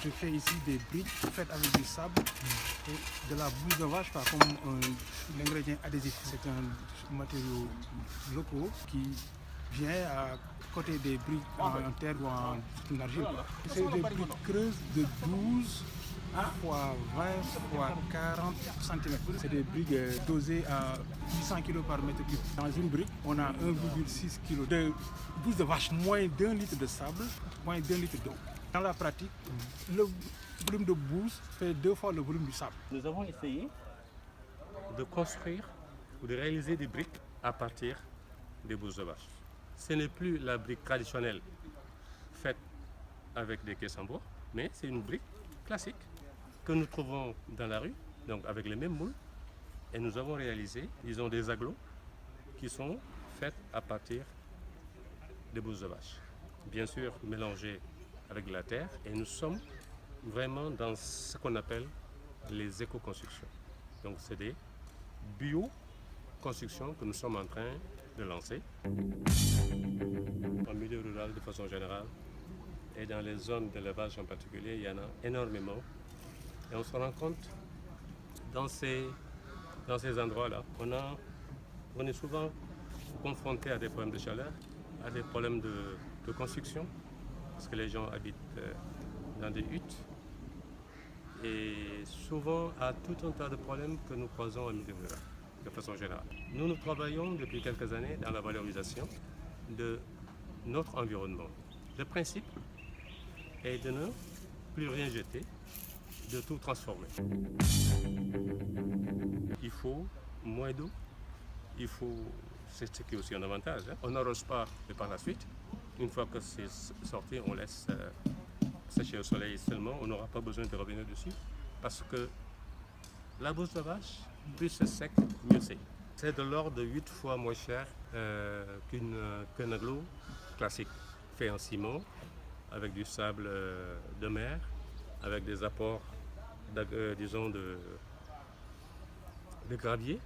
Je fais ici des briques faites avec du sable et de la bouse de vache, comme l'ingrédient adhésif. C'est un matériau local qui vient à côté des briques en terre ou en argile. C'est des briques creuses de 12 fois 20 fois 40 cm. C'est des briques dosées à 800 kg par mètre cube. Dans une brique, on a 1,6 kg de bouse de vache, moins d'1 litre de sable, moins d'1 litre d'eau. Dans la pratique, le volume de bouse fait 2 fois le volume du sable. Nous avons essayé de construire ou de réaliser des briques à partir des bouses de vache. Ce n'est plus la brique traditionnelle faite avec des caisses en bois, mais c'est une brique classique que nous trouvons dans la rue, donc avec les mêmes moules. Et nous avons réalisé, disons, des agglos qui sont faits à partir des bouses de vache. Bien sûr, mélangés avec de la terre. Et nous sommes vraiment dans ce qu'on appelle les éco-constructions. Donc, c'est des bio-constructions que nous sommes en train de lancer. En milieu rural, de façon générale, et dans les zones d'élevage en particulier, il y en a énormément. Et on se rend compte, dans ces endroits-là, on est souvent confronté à des problèmes de chaleur, à des problèmes de construction, parce que les gens habitent dans des huttes, et souvent à tout un tas de problèmes que nous croisons en milieu rural, de façon générale. Nous travaillons depuis quelques années dans la valorisation de notre environnement. Le principe est de ne plus rien jeter, de tout transformer. Il faut moins d'eau, c'est ce qui est aussi un avantage. On n'arrose pas et par la suite, une fois que c'est sorti, on laisse sécher au soleil seulement, on n'aura pas besoin de revenir dessus, parce que la bouse de vache, plus c'est sec, mieux c'est. C'est de l'ordre de 8 fois moins cher qu'un aglo classique, fait en ciment, avec du sable de mer, avec des apports, disons, de gravier,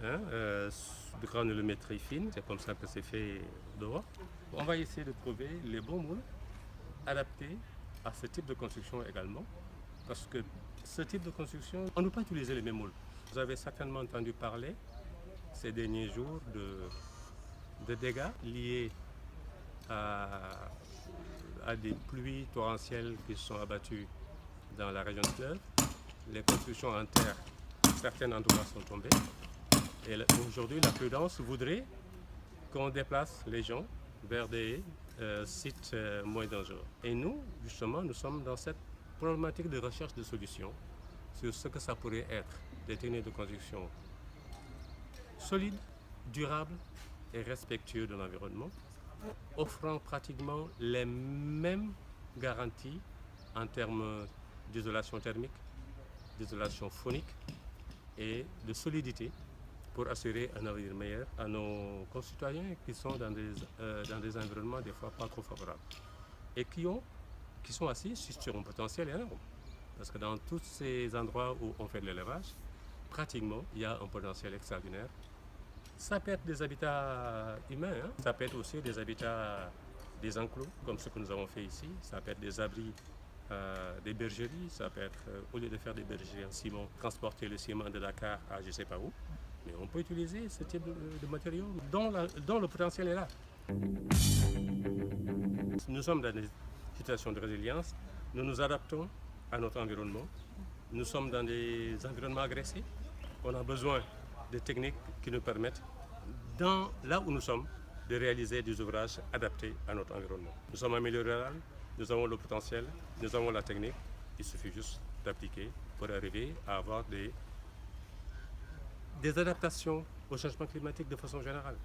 de granulométrie fine, c'est comme ça que c'est fait dehors. On va essayer de trouver les bons moules adaptés à ce type de construction également, parce que ce type de construction, on ne peut pas utiliser les mêmes moules. Vous avez certainement entendu parler ces derniers jours de dégâts liés à des pluies torrentielles qui se sont abattues dans la région de fleuve. Les constructions en terre, certains endroits sont tombés. Et aujourd'hui, la prudence voudrait qu'on déplace les gens vers des sites moins dangereux. Et nous, justement, nous sommes dans cette problématique de recherche de solutions sur ce que ça pourrait être des techniques de construction solides, durables et respectueux de l'environnement, offrant pratiquement les mêmes garanties en termes d'isolation thermique, d'isolation phonique et de solidité pour assurer un avenir meilleur à nos concitoyens qui sont dans des environnements des fois pas trop favorables et qui sont assis sur un potentiel énorme. Parce que dans tous ces endroits où on fait de l'élevage, pratiquement, il y a un potentiel extraordinaire. Ça peut être des habitats humains, ça peut être aussi des habitats, des enclos, comme ce que nous avons fait ici. Ça peut être des abris, des bergeries, ça peut être, au lieu de faire des bergeries en ciment, transporter le ciment de Dakar à je ne sais pas où. Mais on peut utiliser ce type de matériaux dont le potentiel est là. Nous sommes dans des situations de résilience, nous nous adaptons à notre environnement. Nous sommes dans des environnements agressés. On a besoin de techniques qui nous permettent, là où nous sommes, de réaliser des ouvrages adaptés à notre environnement. Nous sommes en milieu rural, nous avons le potentiel, nous avons la technique. Il suffit juste d'appliquer pour arriver à avoir des adaptations au changement climatique de façon générale.